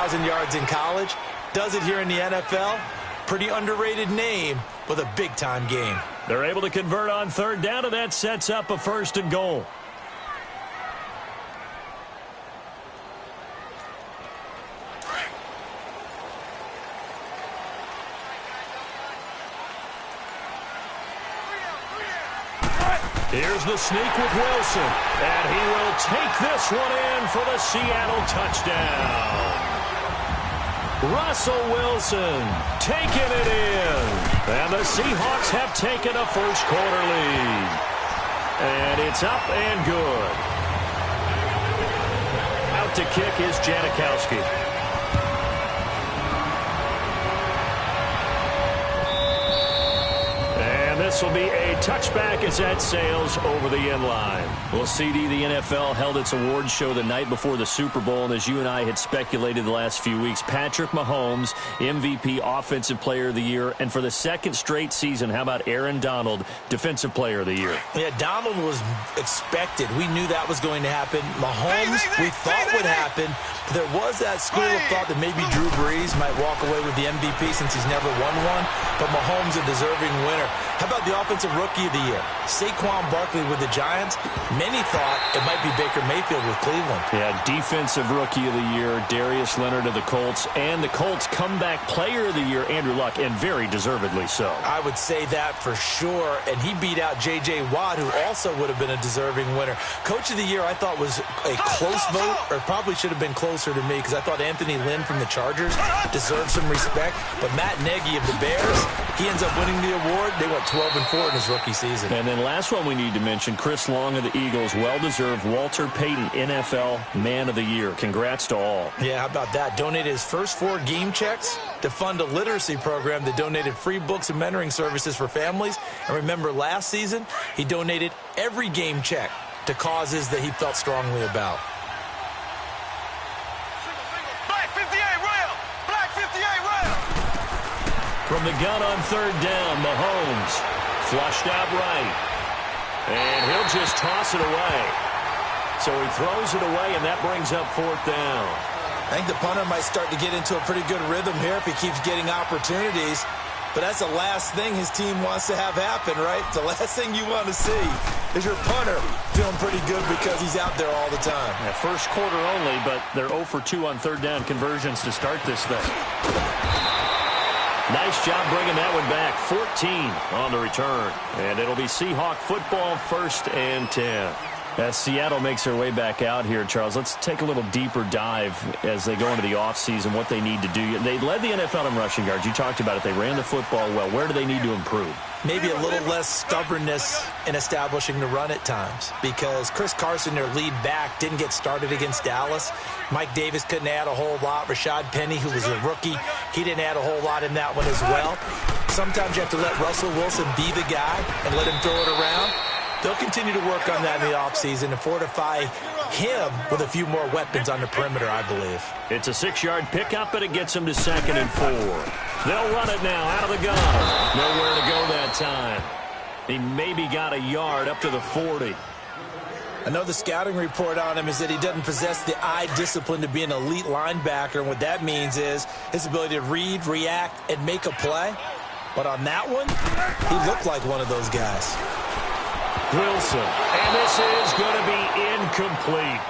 1,000 yards in college. Does it here in the NFL. Pretty underrated name with a big-time game. They're able to convert on third down, and that sets up a 1st and goal. Here's the sneak with Wilson, and he will take this one in for the Seattle touchdown. Russell Wilson taking it in, and the Seahawks have taken a first-quarter lead. And it's up and good. Out to kick is Janikowski. This will be a touchback as that sails over the end line. Well, CD, the NFL held its awards show the night before the Super Bowl, and as you and I had speculated the last few weeks, Patrick Mahomes, MVP, Offensive Player of the Year, and for the 2nd straight season, how about Aaron Donald, Defensive Player of the Year? Yeah, Donald was expected. We knew that was going to happen. Mahomes, we thought would happen. There was that school of thought that maybe Drew Brees might walk away with the MVP since he's never won one, but Mahomes a deserving winner. How about the Offensive Rookie of the Year? Saquon Barkley with the Giants. Many thought it might be Baker Mayfield with Cleveland. Yeah, Defensive Rookie of the Year, Darius Leonard of the Colts, and the Colts Comeback Player of the Year, Andrew Luck, and very deservedly so. I would say that for sure, and he beat out J.J. Watt, who also would have been a deserving winner. Coach of the Year, I thought was a close vote, or probably should have been closer to me, because I thought Anthony Lynn from the Chargers deserved some respect, but Matt Nagy of the Bears, he ends up winning the award. They went 12-4 in his rookie season. And then last one we need to mention, Chris Long of the Eagles, well-deserved Walter Payton NFL Man of the Year. Congrats to all. Yeah, how about that? Donated his first 4 game checks to fund a literacy program that donated free books and mentoring services for families. And remember, last season, he donated every game check to causes that he felt strongly about. From the gun on third down, Mahomes flushed out right. And he'll just toss it away. So he throws it away, and that brings up 4th down. I think the punter might start to get into a pretty good rhythm here if he keeps getting opportunities. But that's the last thing his team wants to have happen, right? The last thing you want to see is your punter feeling pretty good because he's out there all the time. Yeah, first quarter only, but they're 0 for 2 on third down conversions to start this thing. Nice job bringing that one back. 14 on the return. And it'll be Seahawk football, 1st and 10. As Seattle makes their way back out here, Charles, let's take a little deeper dive as they go into the offseason, what they need to do. They led the NFL in rushing yards. You talked about it. They ran the football well. Where do they need to improve? Maybe a little less stubbornness in establishing the run at times, because Chris Carson, their lead back, didn't get started against Dallas. Mike Davis couldn't add a whole lot. Rashad Penny, who was a rookie, he didn't add a whole lot in that one as well. Sometimes you have to let Russell Wilson be the guy and let him throw it around. They'll continue to work on that in the offseason and fortify him with a few more weapons on the perimeter, I believe. It's a 6-yard pickup, but it gets them to 2nd and 4. They'll run it now out of the gun. Nowhere to go that time. He maybe got a yard up to the 40. I know the scouting report on him is that he doesn't possess the eye discipline to be an elite linebacker, and what that means is his ability to read, react, and make a play. But on that one, he looked like one of those guys. Wilson, and this is going to be incomplete.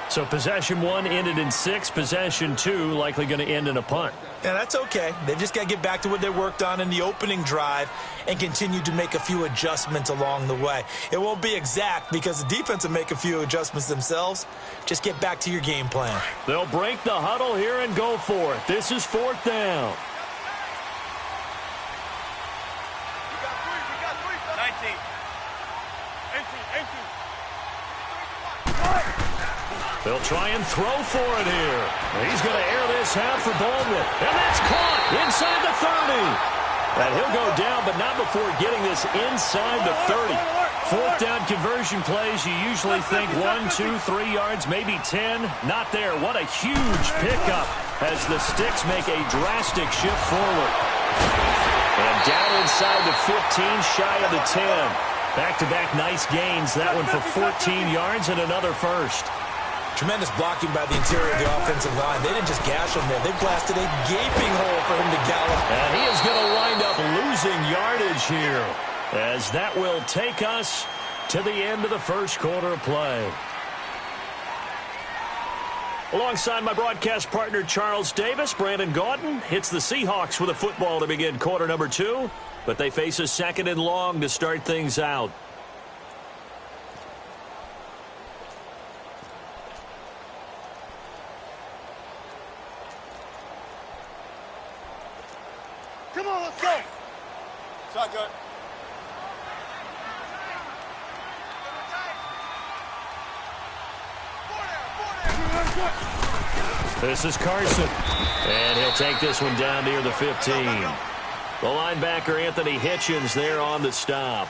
So possession 1 ended in 6. Possession 2 likely going to end in a punt. Yeah, that's okay. They've just got to get back to what they worked on in the opening drive and continue to make a few adjustments along the way. It won't be exact because the defense will make a few adjustments themselves. Just get back to your game plan. They'll break the huddle here and go for it. This is 4th down. They'll try and throw for it here. He's going to air this out for Baldwin. And that's caught inside the 30. And he'll go down, but not before getting this inside the 30. 4th down conversion plays, you usually think 1, 2, 3 yards, maybe 10. Not there. What a huge pickup as the Sticks make a drastic shift forward. And down inside the 15, shy of the 10. Back-to-back nice gains. That one for 14 yards and another first. Tremendous blocking by the interior of the offensive line. They didn't just gash him there. They blasted a gaping hole for him to gallop. And he is going to wind up losing yardage here, as that will take us to the end of the first quarter of play. Alongside my broadcast partner, Charles Davis, Brandon Gaudin hits the Seahawks with a football to begin quarter number 2, but they face a second and long to start things out. Come on, let's go. Shotgun. This is Carson, and he'll take this one down near the 15. The linebacker, Anthony Hitchens, there on the stop.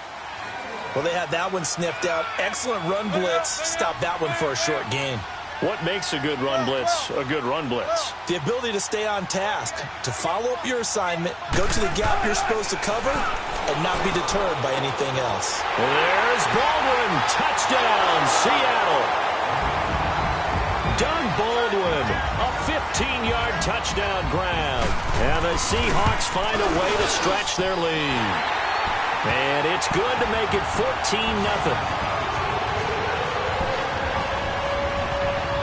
Well, they had that one sniffed out. Excellent run blitz. Stopped that one for a short gain. What makes a good run blitz a good run blitz? The ability to stay on task, to follow up your assignment, go to the gap you're supposed to cover, and not be deterred by anything else. There's Baldwin. Touchdown, Seattle. Doug Baldwin, a 15-yard touchdown grab. And the Seahawks find a way to stretch their lead. And it's good to make it 14-0.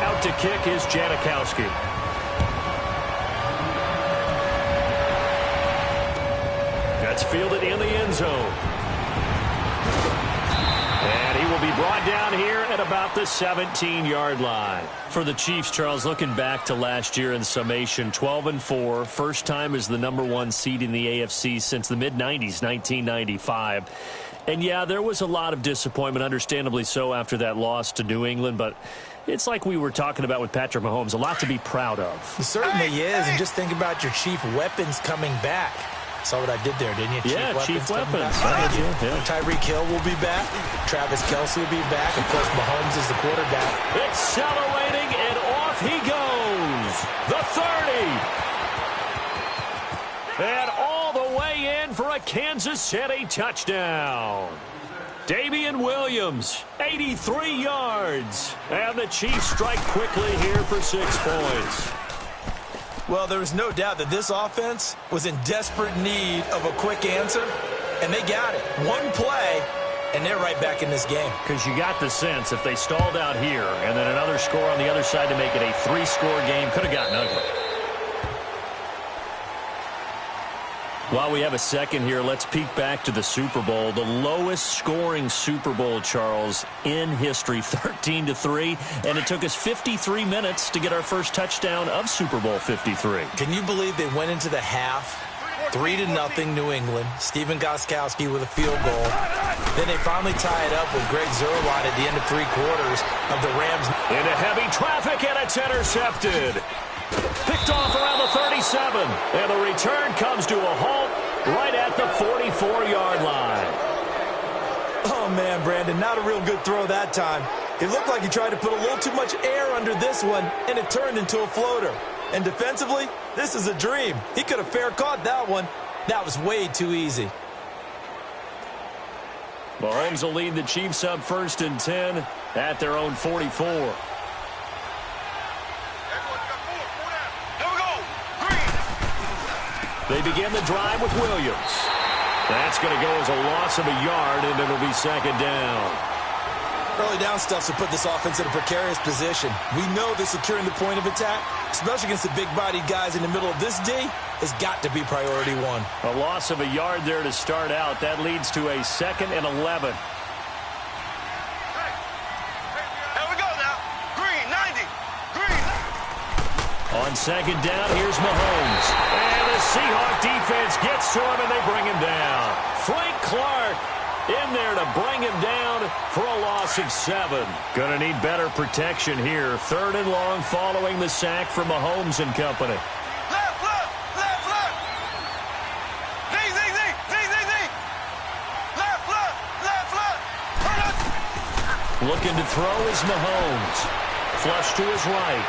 Out to kick is Janikowski. That's fielded in the end zone. And he will be brought down here at about the 17-yard line. For the Chiefs, Charles, looking back to last year in summation, 12-4, first time as the #1 seed in the AFC since the mid-90s, 1995. And, yeah, there was a lot of disappointment, understandably so, after that loss to New England, but it's like we were talking about with Patrick Mahomes, a lot to be proud of. It certainly is, and just think about your chief weapons coming back. Saw what I did there, didn't you? Yeah, chief weapons. Yeah. Tyreek Hill will be back. Travis Kelce will be back. Of course, Mahomes is the quarterback. Accelerating, and off he goes. The 30. And all the way in for a Kansas City touchdown. Damian Williams, 83 yards. And the Chiefs strike quickly here for 6 points. Well, there was no doubt that this offense was in desperate need of a quick answer, and they got it. One play, and they're right back in this game. Because you got the sense if they stalled out here and then another score on the other side to make it a 3-score game, could have gotten ugly. While we have a second here, let's peek back to the Super Bowl. The lowest scoring Super Bowl, Charles, in history, 13-3. And it took us 53 minutes to get our first touchdown of Super Bowl 53. Can you believe they went into the half, 3-0 New England, Stephen Gostkowski with a field goal. Then they finally tie it up with Greg Zerlot at the end of 3 quarters of the Rams. Into heavy traffic, and it's intercepted. Picked off around the 37, and the return comes to a halt right at the 44-yard line. Oh, man, Brandon, not a real good throw that time. It looked like he tried to put a little too much air under this one, and it turned into a floater. And defensively, this is a dream. He could have fair caught that one. That was way too easy. Mahomes will lead the Chiefs up 1st and 10 at their own 44. They begin the drive with Williams. That's going to go as a loss of a yard, and it'll be 2nd down. Early down stuff to put this offense in a precarious position. We know that securing the point of attack, especially against the big-bodied guys in the middle of this D, has got to be priority 1. A loss of a yard there to start out. That leads to a 2nd and 11. Here we go now. Green, 90. Green. On 2nd down, here's Mahomes. And the Seahawk defense gets to him, and they bring him down. Frank Clark in there to bring him down for a loss of 7. Going to need better protection here. 3rd and long following the sack from Mahomes and company. Left, left, left, left. Z, Z, Z, Z, Z, Z. Left, left, left, left. Looking to throw is Mahomes. Flush to his right.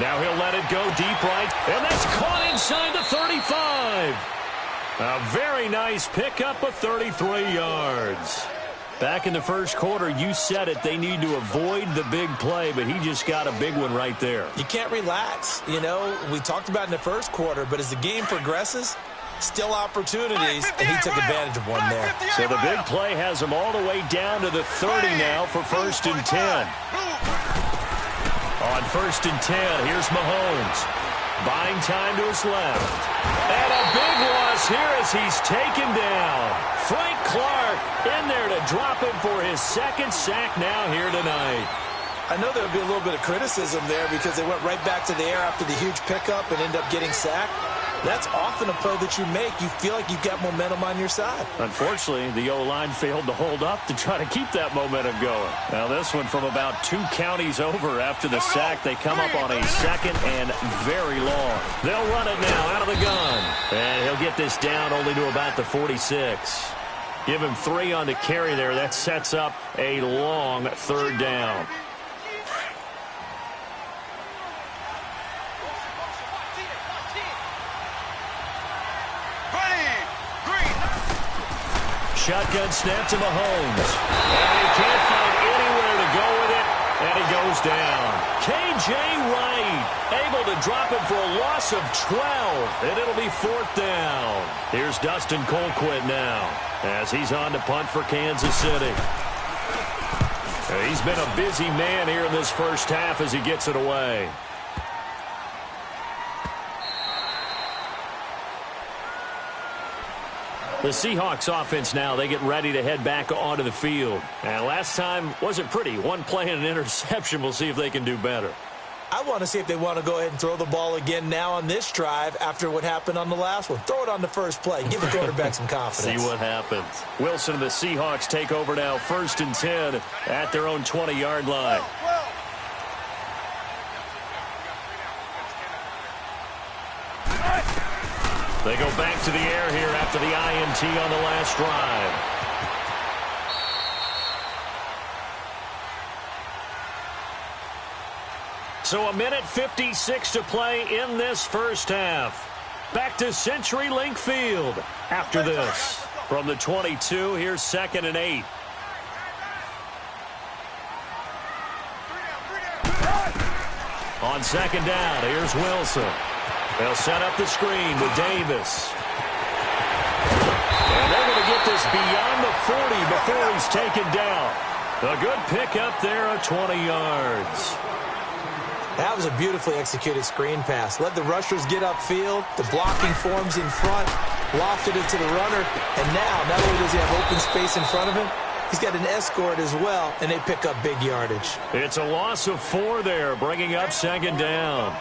Now he'll let it go deep right, and that's caught inside the 35. A very nice pickup of 33 yards. Back in the first quarter, you said it, they need to avoid the big play, but he just got a big one right there. You can't relax. You know, we talked about in the first quarter, but as the game progresses, still opportunities, and he took advantage of one there. So the big play has him all the way down to the 30 now for 1st and 10. On 1st and 10, here's Mahomes. Buying time to his left. And a big loss here as he's taken down. Frank Clark in there to drop him for his 2nd sack now here tonight. I know there'll be a little bit of criticism there because they went right back to the air after the huge pickup and ended up getting sacked. That's often a play that you make. You feel like you've got momentum on your side. Unfortunately, the O-line failed to hold up to try to keep that momentum going. Now this one from about 2 counties over after the sack. They come up on a 2nd and very long. They'll run it now out of the gun. And he'll get this down only to about the 46. Give him 3 on the carry there. That sets up a long 3rd down. Shotgun snap to Mahomes. And he can't find anywhere to go with it, and he goes down. K.J. Wright able to drop him for a loss of 12, and it'll be 4th down. Here's Dustin Colquitt now as he's on to punt for Kansas City. He's been a busy man here in this first half as he gets it away. The Seahawks offense now, they get ready to head back onto the field. And last time wasn't pretty. 1 play and an interception. We'll see if they can do better. I want to see if they want to go ahead and throw the ball again now on this drive after what happened on the last one. Throw it on the first play. Give the quarterback some confidence. See what happens. Wilson and the Seahawks take over now 1st and 10 at their own 20-yard line. They go back to the air here after the INT on the last drive. So 1:56 to play in this first half. Back to CenturyLink Field after this. From the 22, here's 2nd and 8. On 2nd down, here's Wilson. They'll set up the screen with Davis. And they're going to get this beyond the 40 before he's taken down. A good pickup there of 20 yards. That was a beautifully executed screen pass. Let the rushers get upfield. The blocking forms in front. Lofted it to the runner. And now, not only does he have open space in front of him, he's got an escort as well, and they pick up big yardage. It's a loss of 4 there, bringing up 2nd down.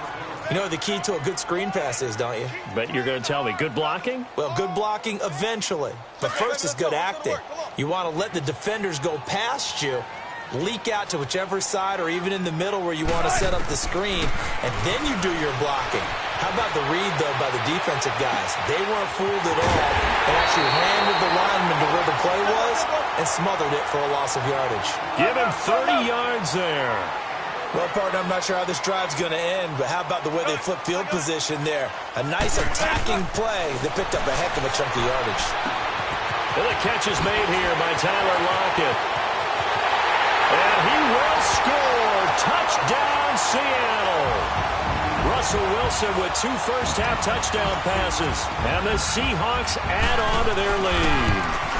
You know what the key to a good screen pass is, don't you? Bet you're going to tell me. Good blocking? Well, good blocking eventually. But first is good acting. You want to let the defenders go past you, leak out to whichever side or even in the middle where you want to set up the screen, and then you do your blocking. How about the read, though, by the defensive guys? They weren't fooled at all and actually ran with the lineman to where the play was and smothered it for a loss of yardage. Give him 30 yards there. Well, partner, I'm not sure how this drive's going to end, but how about the way they flip field position there? A nice attacking play that picked up a heck of a chunk of yardage. Well, the catch is made here by Tyler Lockett. And he will score. Touchdown, Seattle. Russell Wilson with 2 first-half touchdown passes. And the Seahawks add on to their lead.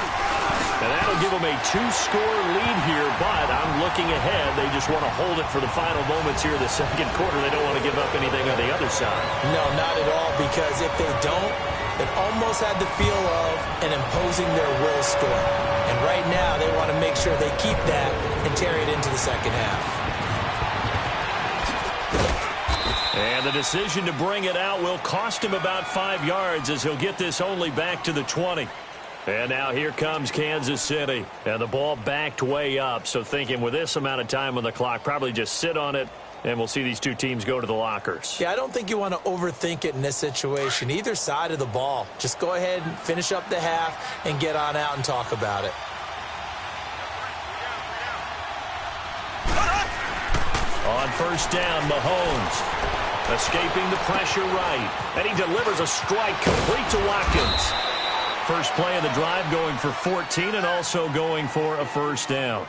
And that'll give them a 2-score lead here, but I'm looking ahead. They just want to hold it for the final moments here in the second quarter. They don't want to give up anything on the other side. No, not at all, because if they don't, it almost had the feel of an imposing their will score. And right now, they want to make sure they keep that and carry it into the second half. And the decision to bring it out will cost him about 5 yards as he'll get this only back to the 20. And now here comes Kansas City. And the ball backed way up. So thinking with this amount of time on the clock, probably just sit on it, and we'll see these two teams go to the lockers. Yeah, I don't think you want to overthink it in this situation. Either side of the ball. Just go ahead and finish up the half and get on out and talk about it. On 1st down, Mahomes escaping the pressure right. And he delivers a strike complete to Watkins. First play of the drive going for 14 and also going for a first down.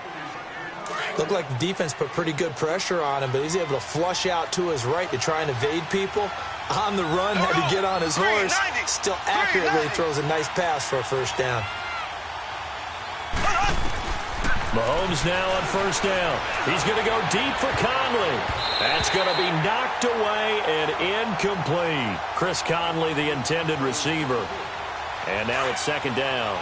Looked like the defense put pretty good pressure on him, but he's able to flush out to his right to try and evade people. On the run, had to get on his horse. Still accurately throws a nice pass for a first down. Mahomes now on first down. He's going to go deep for Conley. That's going to be knocked away and incomplete. Chris Conley, the intended receiver. And now it's second down.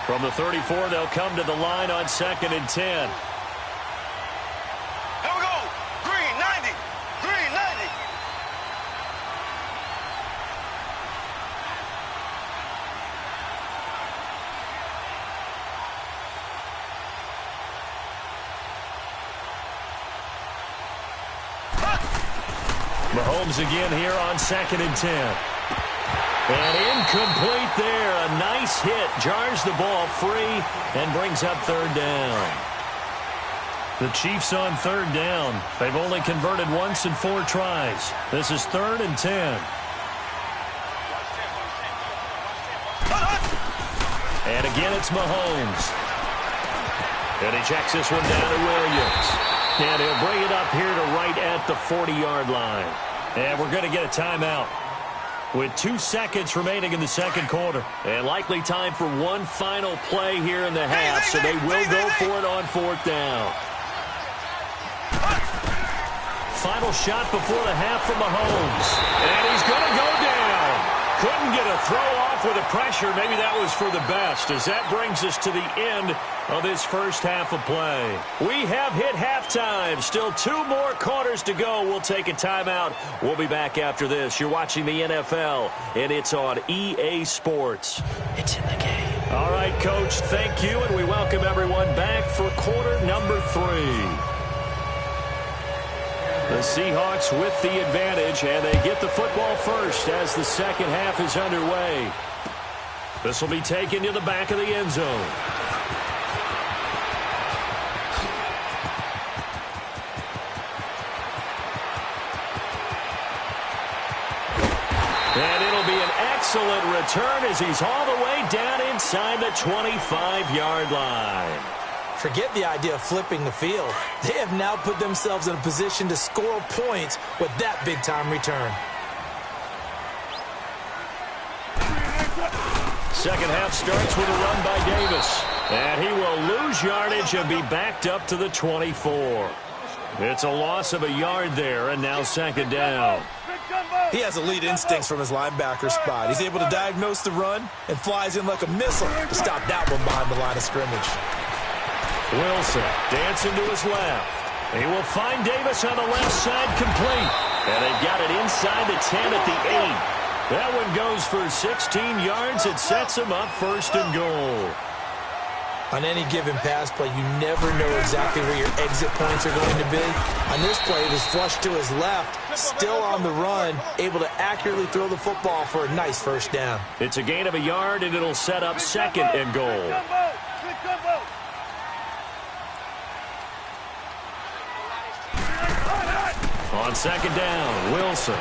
From the 34, they'll come to the line on 2nd and 10. Here we go. Green 90. Green 90. Mahomes again here on 2nd and 10. And incomplete there. A nice hit. Jars the ball free and brings up third down. The Chiefs on third down. They've only converted once in 4 tries. This is 3rd and 10. And again, it's Mahomes. And he checks this one down to Williams. And he'll bring it up here to right at the 40-yard line. And we're going to get a timeout with 2 seconds remaining in the second quarter. And likely time for one final play here in the half, so they will go for it on 4th down. Final shot before the half from Mahomes. And he's going to go down. Couldn't get a throw off with the pressure. Maybe that was for the best, as that brings us to the end of this first half of play. We have hit halftime. Still 2 more quarters to go. We'll take a timeout. We'll be back after this. You're watching the NFL, and it's on EA Sports. It's in the game. All right, Coach, thank you, and we welcome everyone back for quarter number 3. The Seahawks with the advantage, and they get the football first as the second half is underway. This will be taken to the back of the end zone. And it'll be an excellent return as he's all the way down inside the 25-yard line. Forget the idea of flipping the field. They have now put themselves in a position to score points with that big-time return. Second half starts with a run by Davis. And he will lose yardage and be backed up to the 24. It's a loss of a yard there, and now second down. He has elite instincts from his linebacker spot. He's able to diagnose the run and flies in like a missile to stop that one behind the line of scrimmage. Wilson dancing to his left. He will find Davis on the left side complete. And they've got it inside the 10 at the 8. That one goes for 16 yards. It sets him up first and goal. On any given pass play, you never know exactly where your exit points are going to be. On this play, it was flushed to his left, still on the run, able to accurately throw the football for a nice first down. It's a gain of a yard, and it'll set up second and goal. On second down, Wilson.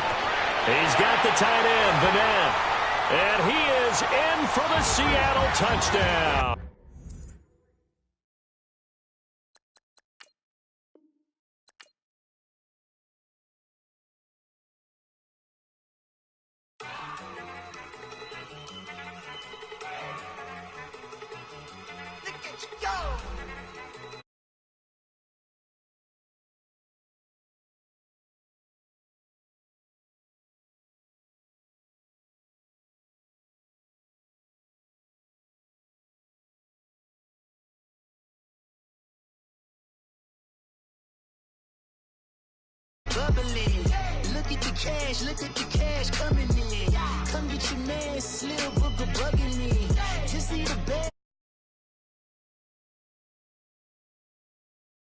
He's got the tight end, Vanette. And he is in for the Seattle touchdown. Look at you go. Bubbling. Look at the cash coming in. Come get your man, Slim